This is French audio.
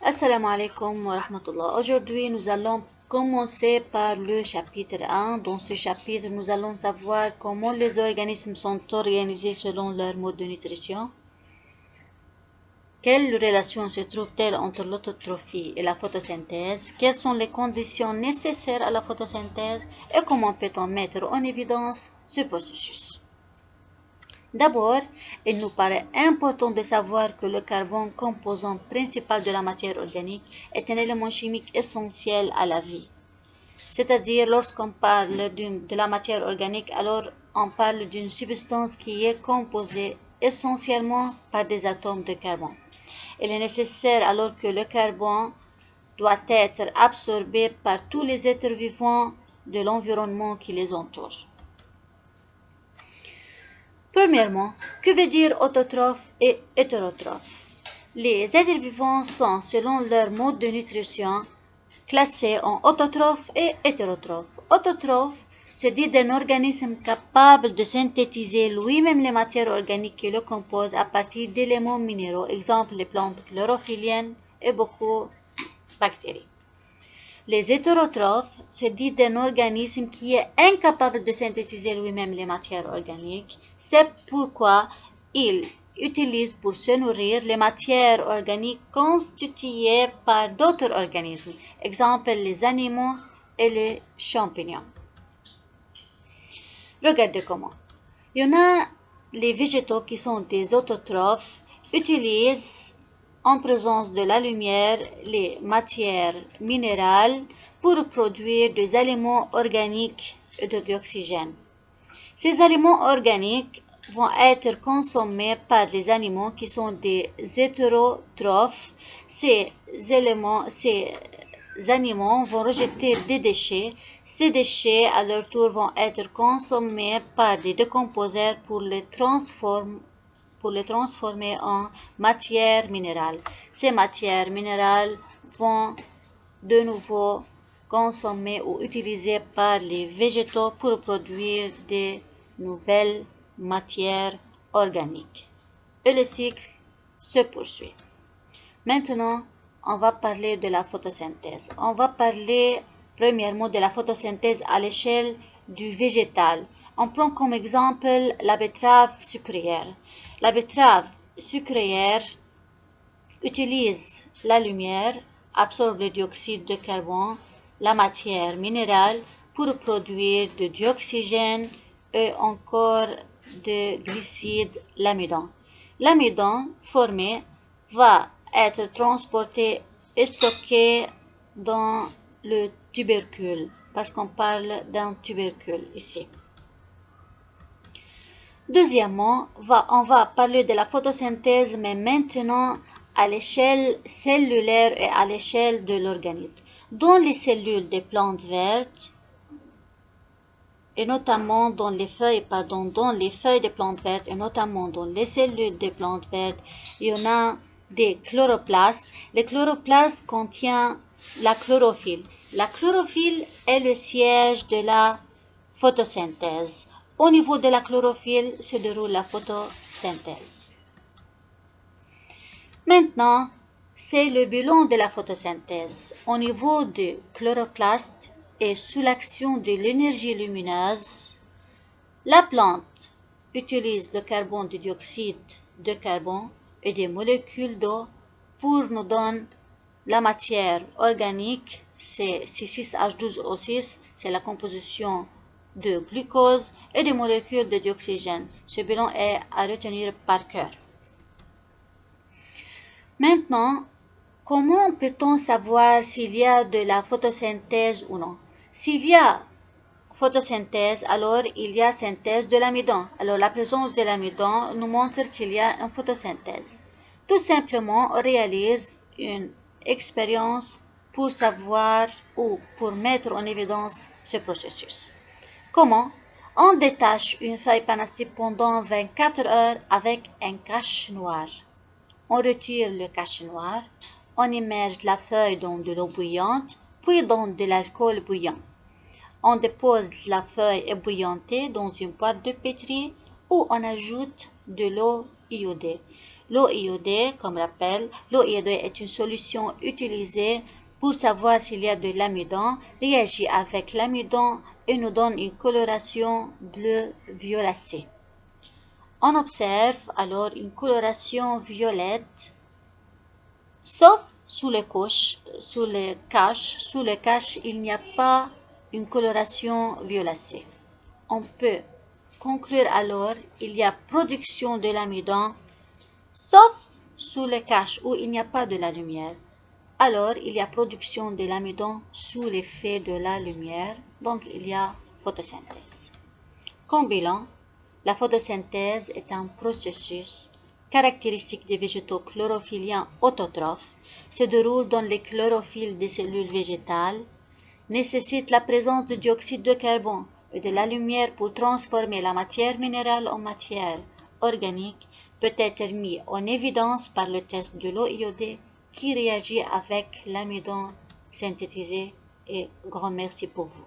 Assalamu alaikum wa rahmatullah. Aujourd'hui, nous allons commencer par le chapitre 1. Dans ce chapitre, nous allons savoir comment les organismes sont organisés selon leur mode de nutrition. Quelle relation se trouve-t-elle entre l'autotrophie et la photosynthèse? Quelles sont les conditions nécessaires à la photosynthèse? Et comment peut-on mettre en évidence ce processus? D'abord, il nous paraît important de savoir que le carbone, composant principal de la matière organique, est un élément chimique essentiel à la vie. C'est-à-dire, lorsqu'on parle de la matière organique, alors on parle d'une substance qui est composée essentiellement par des atomes de carbone. Il est nécessaire alors que le carbone doit être absorbé par tous les êtres vivants de l'environnement qui les entoure. Premièrement, que veut dire autotrophe et hétérotrophe? Les êtres vivants sont, selon leur mode de nutrition, classés en autotrophes et hétérotrophes. Autotrophe se dit d'un organisme capable de synthétiser lui-même les matières organiques qui le composent à partir d'éléments minéraux, exemple les plantes chlorophylliennes et beaucoup de bactéries. Les hétérotrophes se dit d'un organisme qui est incapable de synthétiser lui-même les matières organiques. C'est pourquoi il utilise pour se nourrir les matières organiques constituées par d'autres organismes, exemple les animaux et les champignons. Regardez comment. Il y en a les végétaux qui sont des autotrophes, utilisent en présence de la lumière les matières minérales pour produire des aliments organiques et de l'oxygène. Ces aliments organiques vont être consommés par les animaux qui sont des hétérotrophes. Ces animaux vont rejeter des déchets. Ces déchets, à leur tour, vont être consommés par des décomposeurs pour les transformer en matières minérales. Ces matières minérales vont de nouveau consommées ou utilisées par les végétaux pour produire des nouvelles matières organiques. Et le cycle se poursuit. Maintenant, on va parler de la photosynthèse. On va parler premièrement de la photosynthèse à l'échelle du végétal. On prend comme exemple la betterave sucrière. La betterave sucrière utilise la lumière, absorbe le dioxyde de carbone, la matière minérale pour produire de dioxygène et encore de glucides, l'amidon. L'amidon formé va être transporté et stocké dans le tubercule, parce qu'on parle d'un tubercule ici. Deuxièmement, on va parler de la photosynthèse, mais maintenant à l'échelle cellulaire et à l'échelle de l'organisme. Dans les cellules des plantes vertes, et notamment dans les feuilles des plantes vertes, et notamment dans les cellules des plantes vertes, il y en a des chloroplastes. Les chloroplastes contiennent la chlorophylle. La chlorophylle est le siège de la photosynthèse. Au niveau de la chlorophylle se déroule la photosynthèse. Maintenant, c'est le bilan de la photosynthèse. Au niveau du chloroplaste et sous l'action de l'énergie lumineuse, la plante utilise le carbone du dioxyde de carbone et des molécules d'eau pour nous donner la matière organique. C'est C6H12O6, c'est la composition de glucose et des molécules de dioxygène. Ce bilan est à retenir par cœur. Maintenant, comment peut-on savoir s'il y a de la photosynthèse ou non? S'il y a photosynthèse, alors il y a synthèse de l'amidon. Alors la présence de l'amidon nous montre qu'il y a une photosynthèse. Tout simplement, on réalise une expérience pour savoir ou pour mettre en évidence ce processus. Comment? On détache une feuille panacée pendant 24 heures avec un cache noir. On retire le cache noir, on immerge la feuille dans de l'eau bouillante, puis dans de l'alcool bouillant. On dépose la feuille ébouillantée dans une boîte de pétri où on ajoute de l'eau iodée. L'eau iodée, comme rappel, l'eau iodée est une solution utilisée pour savoir s'il y a de l'amidon, réagit avec l'amidon et nous donne une coloration bleu-violacée. On observe alors une coloration violette, sauf sous les caches, il n'y a pas une coloration violacée. On peut conclure alors qu'il y a production de l'amidon, sauf sous les caches où il n'y a pas de la lumière. Alors, il y a production de l'amidon sous l'effet de la lumière, donc il y a photosynthèse. Comme bilan, la photosynthèse est un processus caractéristique des végétaux chlorophylliens autotrophes, se déroule dans les chlorophylles des cellules végétales, nécessite la présence de dioxyde de carbone et de la lumière pour transformer la matière minérale en matière organique, peut être mis en évidence par le test de l'eau iodée qui réagit avec l'amidon synthétisé. Et grand merci pour vous.